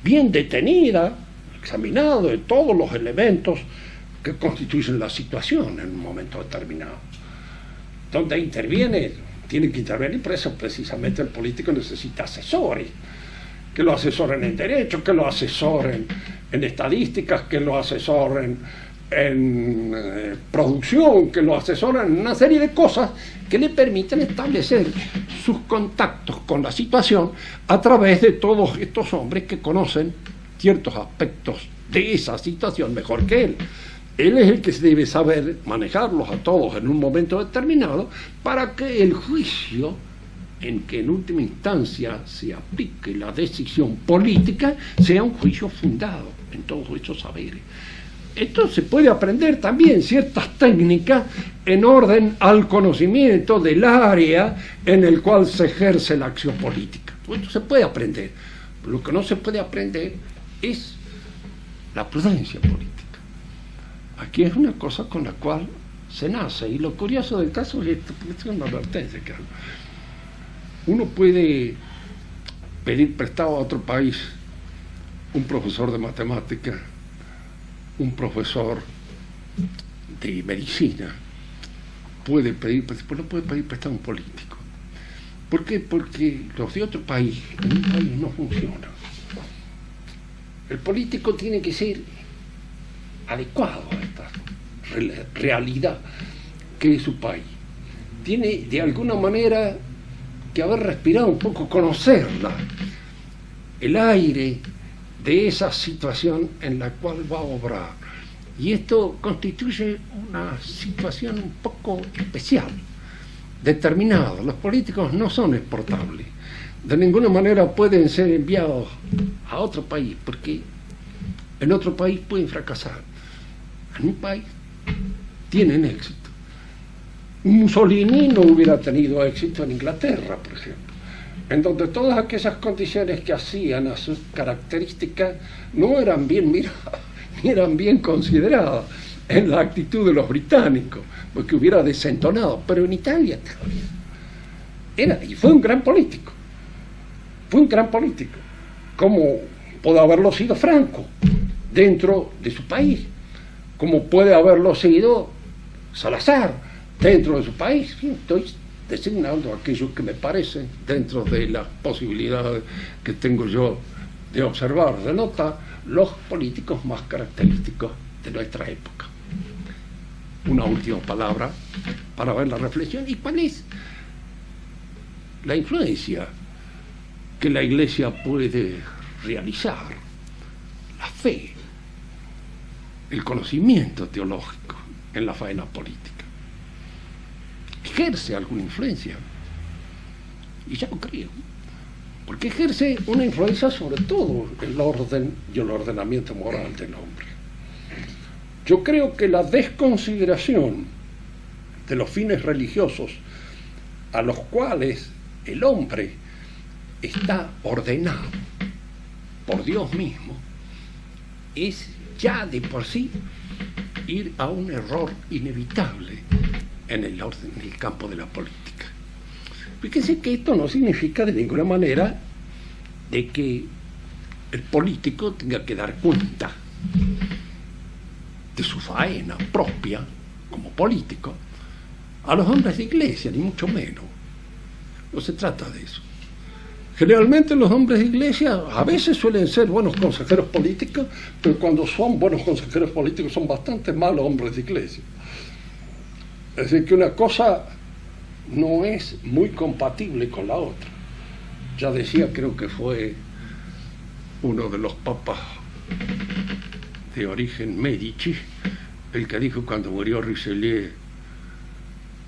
bien detenida, examinado de todos los elementos que constituyen la situación en un momento determinado. Donde interviene, tiene que intervenir, por eso precisamente el político necesita asesores, que lo asesoren en derecho, que lo asesoren en estadísticas, que lo asesoren en producción, que lo asesoren en una serie de cosas que le permiten establecer sus contactos con la situación a través de todos estos hombres que conocen ciertos aspectos de esa situación mejor que él. Él es el que debe saber manejarlos a todos en un momento determinado para que el juicio en que en última instancia se aplique la decisión política sea un juicio fundado en todos estos saberes. Esto se puede aprender también, ciertas técnicas en orden al conocimiento del área en el cual se ejerce la acción política. Esto se puede aprender. Lo que no se puede aprender es la prudencia política. Aquí es una cosa con la cual se nace, y lo curioso del caso es esto, porque es una advertencia que uno puede pedir prestado a otro país un profesor de matemática, un profesor de medicina, puede pedir, pero no puede pedir prestado a un político. ¿Por qué? Porque los de otro país, en un país no funcionan. El político tiene que ser adecuado a esta realidad que es su país. Tiene de alguna manera que haber respirado un poco, conocerla, el aire de esa situación en la cual va a obrar. Y esto constituye una situación un poco especial, determinada. Los políticos no son exportables. De ninguna manera pueden ser enviados a otro país, porque en otro país pueden fracasar. En un país tienen éxito. Mussolini no hubiera tenido éxito en Inglaterra, por ejemplo, en donde todas aquellas condiciones que hacían a sus características no eran bien miradas, ni eran bien consideradas en la actitud de los británicos, porque hubiera desentonado. Pero en Italia era, y fue un gran político, como puede haberlo sido Franco dentro de su país, como puede haberlo sido Salazar dentro de su país. Estoy designando aquello que me parece dentro de las posibilidades que tengo yo de observar, de notar los políticos más característicos de nuestra época. Una última palabra para ver la reflexión. ¿Y cuál es la influencia que la Iglesia puede realizar? La fe, el conocimiento teológico en la faena política. ¿Ejerce alguna influencia? Y ya lo creo, porque ejerce una influencia sobre todo el orden y el ordenamiento moral del hombre. Yo creo que la desconsideración de los fines religiosos a los cuales el hombre está ordenado por Dios mismo es ya de por sí ir a un error inevitable en el orden, en el campo de la política. Fíjense que esto no significa de ninguna manera de que el político tenga que dar cuenta de su faena propia como político a los hombres de iglesia, ni mucho menos. No se trata de eso. Generalmente los hombres de iglesia a veces suelen ser buenos consejeros políticos, pero cuando son buenos consejeros políticos son bastante malos hombres de iglesia. Es decir, que una cosa no es muy compatible con la otra. Ya decía, creo que fue uno de los papas de origen Medici, el que dijo cuando murió Richelieu,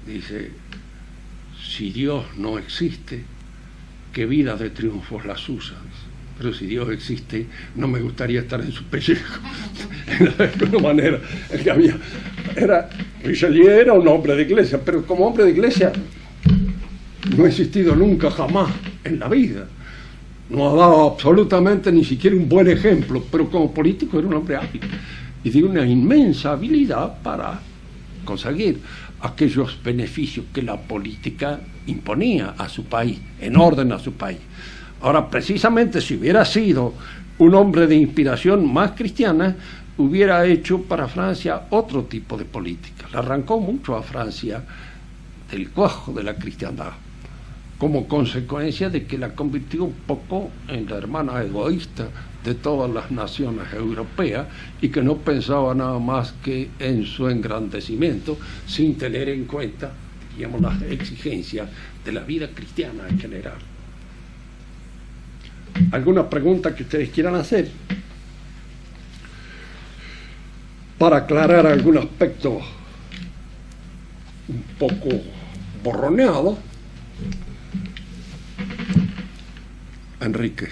dice: si Dios no existe, qué vida de triunfos las usa. Pero si Dios existe, no me gustaría estar en su pellejo. De alguna manera, el que había Richelieu era un hombre de iglesia, pero como hombre de iglesia no ha existido nunca, jamás en la vida. No ha dado absolutamente ni siquiera un buen ejemplo, pero como político era un hombre hábil y de una inmensa habilidad para conseguir aquellos beneficios que la política imponía a su país, en orden a su país. Ahora, precisamente si hubiera sido un hombre de inspiración más cristiana hubiera hecho para Francia otro tipo de política. Le arrancó mucho a Francia del cuajo de la cristiandad, como consecuencia de que la convirtió un poco en la hermana egoísta de todas las naciones europeas y que no pensaba nada más que en su engrandecimiento, sin tener en cuenta, digamos, las exigencias de la vida cristiana en general. ¿Alguna pregunta que ustedes quieran hacer? Para aclarar algún aspecto un poco borroneado. Enrique.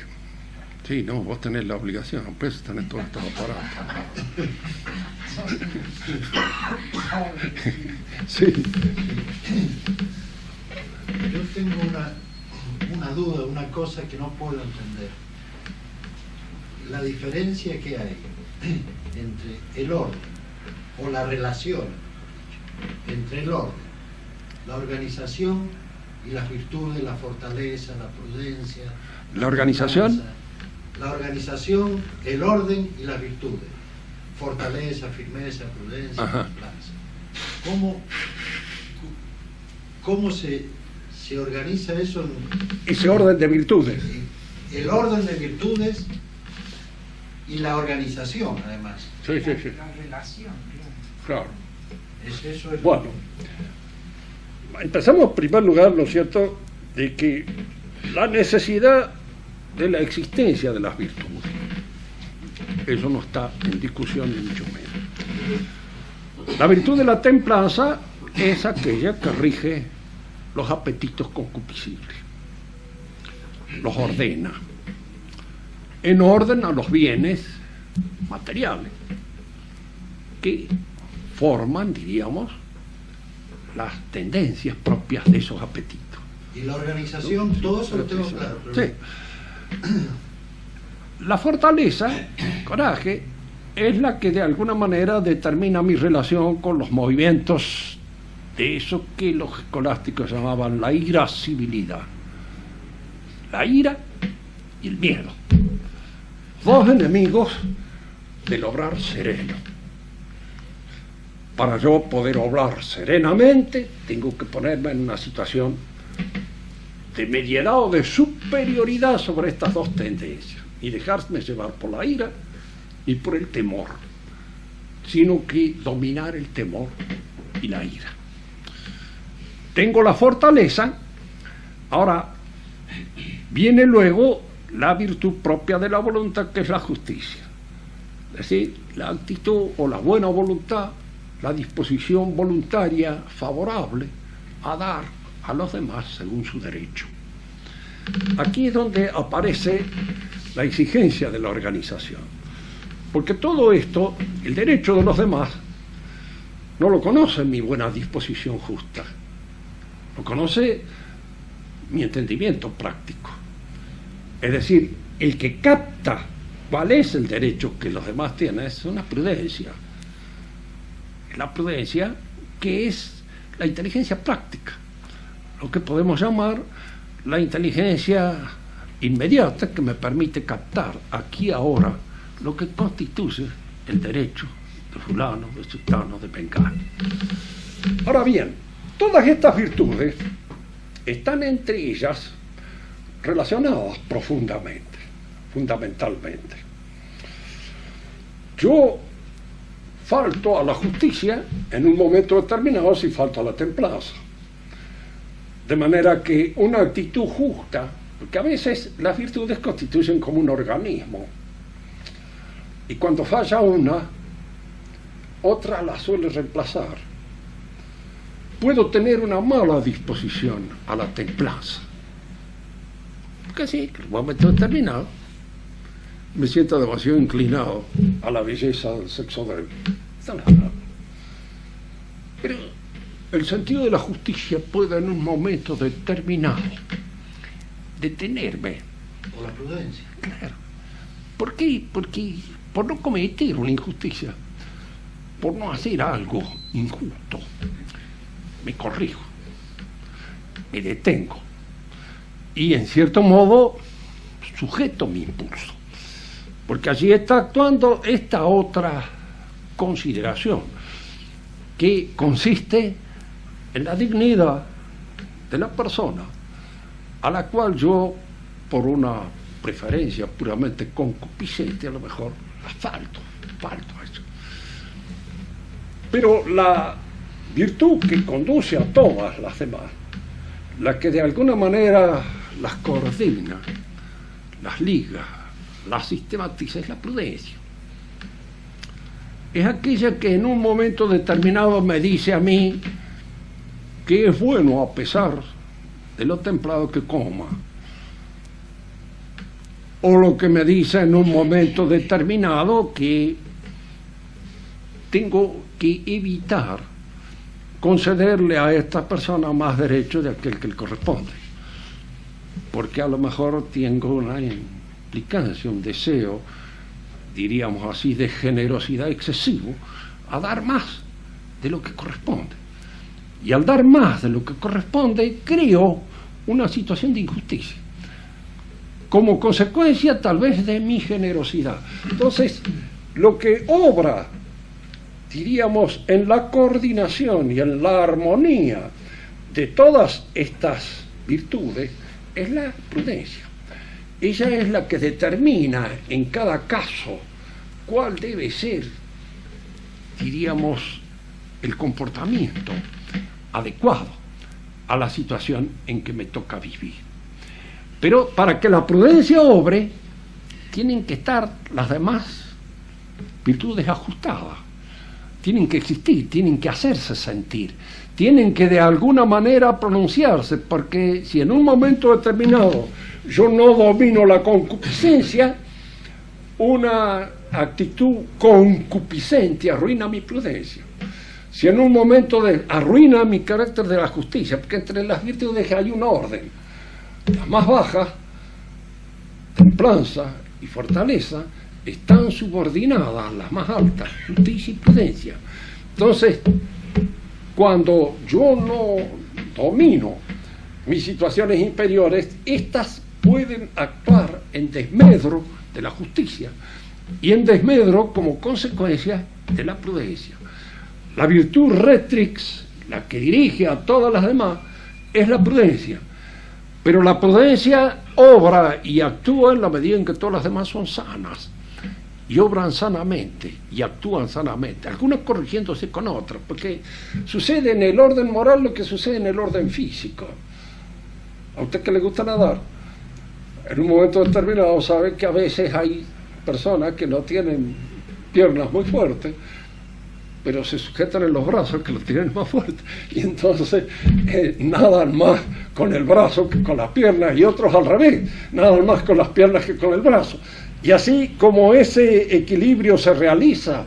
Sí, no, vos tenés la obligación, pues tenés todos estos aparatos. Sí. Yo tengo una duda, una cosa que no puedo entender. La diferencia que hay entre el orden o la relación entre el orden, la organización y las virtudes, la fortaleza, la prudencia. ¿La organización? La organización, el orden y las virtudes. Fortaleza, firmeza, prudencia, templanza. ¿Cómo se organiza eso? Ese orden de virtudes. El orden de virtudes y la organización, además. Sí. La relación, claro. Eso es bueno, empezamos en primer lugar, ¿no es cierto?, de que la necesidad de la existencia de las virtudes. Eso no está en discusión ni mucho menos. La virtud de la templanza es aquella que rige los apetitos concupiscibles, los ordena, en orden a los bienes materiales, que forman, diríamos, las tendencias propias de esos apetitos. Y la organización, todo eso lo tengo claro. Sí. La fortaleza, coraje, es la que de alguna manera determina mi relación con los movimientos de eso que los escolásticos llamaban la irascibilidad. La ira y el miedo. Dos enemigos del obrar sereno. Para yo poder obrar serenamente, tengo que ponerme en una situación de mediedad o de superioridad sobre estas dos tendencias y dejarme llevar por la ira y por el temor, sino que dominar el temor y la ira. Tengo la fortaleza, ahora viene luego la virtud propia de la voluntad, que es la justicia, es decir, la actitud o la buena voluntad, la disposición voluntaria favorable a dar a los demás según su derecho. Aquí es donde aparece la exigencia de la organización, porque todo esto, el derecho de los demás, no lo conoce mi buena disposición justa, lo conoce mi entendimiento práctico. Es decir, el que capta cuál es el derecho que los demás tienen es una prudencia. La prudencia, que es la inteligencia práctica, lo que podemos llamar la inteligencia inmediata, que me permite captar aquí ahora lo que constituye el derecho de fulano, de sultano, de mengano. Ahora bien, todas estas virtudes están entre ellas relacionadas profundamente, fundamentalmente. Yo falto a la justicia en un momento determinado si falto a la templanza. De manera que una actitud justa, porque a veces las virtudes constituyen como un organismo, y cuando falla una, otra la suele reemplazar. Puedo tener una mala disposición a la templanza, porque sí, en un momento determinado me siento demasiado inclinado a la belleza del sexo débil. Pero el sentido de la justicia puede en un momento determinado detenerme. O la prudencia. Claro. ¿Por qué? Porque por no cometer una injusticia, por no hacer algo injusto, me corrijo, me detengo y en cierto modo sujeto mi impulso. porque allí está actuando esta otra consideración, que consiste en la dignidad de la persona, a la cual yo, por una preferencia puramente concupiscente, a lo mejor la falto a eso. Pero la virtud que conduce a todas las demás, la que de alguna manera las coordina, las liga, las sistematiza, es la prudencia. Es aquella que en un momento determinado me dice a mí que es bueno, a pesar de lo templado que coma, o lo que me dice en un momento determinado que tengo que evitar concederle a esta persona más derecho de aquel que le corresponde, porque a lo mejor tengo una implicancia, un deseo, diríamos así, de generosidad excesivo, a dar más de lo que corresponde. Y al dar más de lo que corresponde, creo una situación de injusticia, como consecuencia tal vez de mi generosidad. Entonces, lo que obra, diríamos, en la coordinación y en la armonía de todas estas virtudes, es la prudencia. Ella es la que determina en cada caso cuál debe ser, diríamos, el comportamiento adecuado a la situación en que me toca vivir. Pero para que la prudencia obre, tienen que estar las demás virtudes ajustadas, tienen que existir, tienen que hacerse sentir, tienen que de alguna manera pronunciarse, porque si en un momento determinado yo no domino la concupiscencia, una actitud concupiscente arruina mi prudencia. Si en un momento arruina mi carácter de la justicia, porque entre las virtudes hay un orden. Las más bajas, templanza y fortaleza, están subordinadas a las más altas, justicia y prudencia. Entonces, cuando yo no domino mis situaciones inferiores, estas pueden actuar en desmedro de la justicia y en desmedro como consecuencia de la prudencia. La virtud rectrix, la que dirige a todas las demás, es la prudencia. Pero la prudencia obra y actúa en la medida en que todas las demás son sanas. Y obran sanamente y actúan sanamente, algunas corrigiéndose con otras, porque sucede en el orden moral lo que sucede en el orden físico. A usted que le gusta nadar, en un momento determinado sabe que a veces hay personas que no tienen piernas muy fuertes, pero se sujetan en los brazos que los tienen más fuertes, y entonces nadan más con el brazo que con las piernas, y otros al revés, nadan más con las piernas que con el brazo. Y así como ese equilibrio se realiza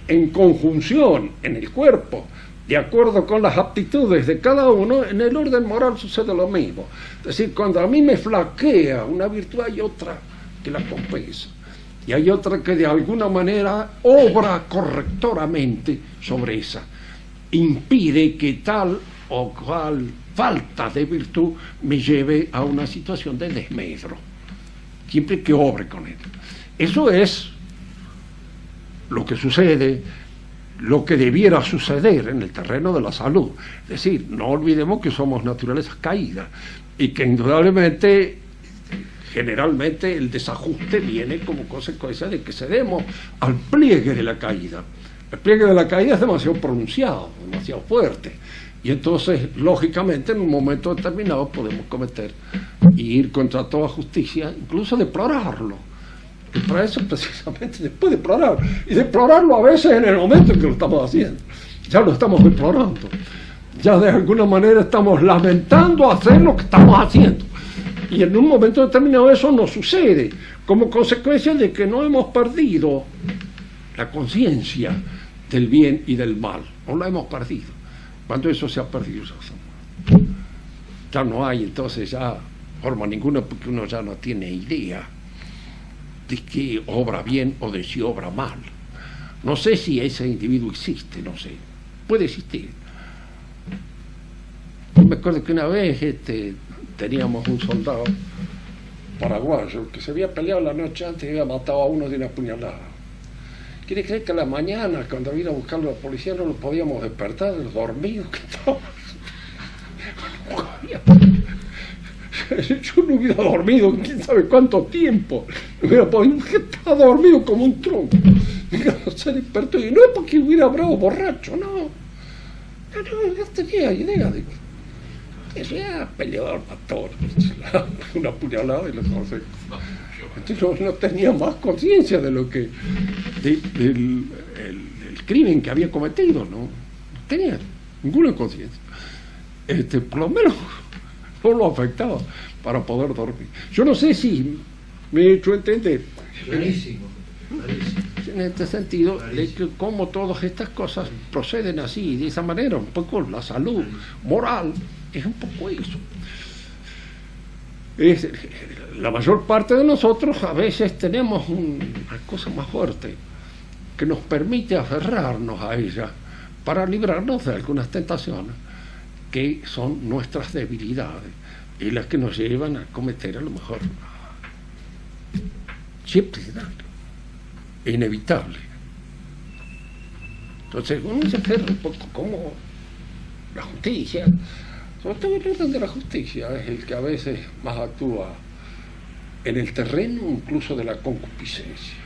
en conjunción en el cuerpo, de acuerdo con las aptitudes de cada uno, en el orden moral sucede lo mismo. Es decir, cuando a mí me flaquea una virtud, hay otra que la compensa. Y hay otra que de alguna manera obra correctoramente sobre esa. Impide que tal o cual falta de virtud me lleve a una situación de desmedro, siempre que obre con él. Eso es lo que sucede, lo que debiera suceder en el terreno de la salud. Es decir, no olvidemos que somos naturalezas caídas y que indudablemente, generalmente, el desajuste viene como consecuencia de que cedemos al pliegue de la caída. El pliegue de la caída es demasiado pronunciado, demasiado fuerte. Y entonces, lógicamente, en un momento determinado podemos cometer y ir contra toda justicia, incluso deplorarlo. Y para eso, precisamente, después deplorarlo. Y deplorarlo a veces en el momento en que lo estamos haciendo. Ya lo estamos deplorando. Ya de alguna manera estamos lamentando hacer lo que estamos haciendo. Y en un momento determinado eso no sucede, como consecuencia de que no hemos perdido la conciencia del bien y del mal. No la hemos perdido. Cuando eso se ha perdido, ya no hay entonces ya forma ninguna, porque uno ya no tiene idea de que obra bien o de si obra mal. No sé si ese individuo existe, no sé. Puede existir. Yo me acuerdo que una vez teníamos un soldado paraguayo que se había peleado la noche antes y había matado a uno de una puñalada. ¿Quiere creer que a la mañana, cuando vino a buscarlo la policía, no lo podíamos despertar de los dormidos que estábamos? Yo no hubiera dormido quién sabe cuánto tiempo, no hubiera podido, que estaba dormido como un tronco. Se despertó y no es porque hubiera bravo borracho, no. Yo tenía idea de que era peleador, mató una puñalada y lo conocí. Entonces no tenía más conciencia de lo que del crimen que había cometido, no tenía ninguna conciencia. Por lo menos no lo afectaba para poder dormir. Yo no sé si me he hecho entender. Clarísimo. En este sentido, de que como todas estas cosas proceden así, de esa manera, un poco la salud moral es un poco eso. La mayor parte de nosotros a veces tenemos una cosa más fuerte que nos permite aferrarnos a ella para librarnos de algunas tentaciones que son nuestras debilidades y las que nos llevan a cometer a lo mejor siempre inevitable. Entonces uno se aferra un poco como la justicia, sobre todo el orden de la justicia es el que a veces más actúa en el terreno incluso de la concupiscencia,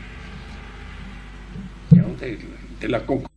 de la concupiscencia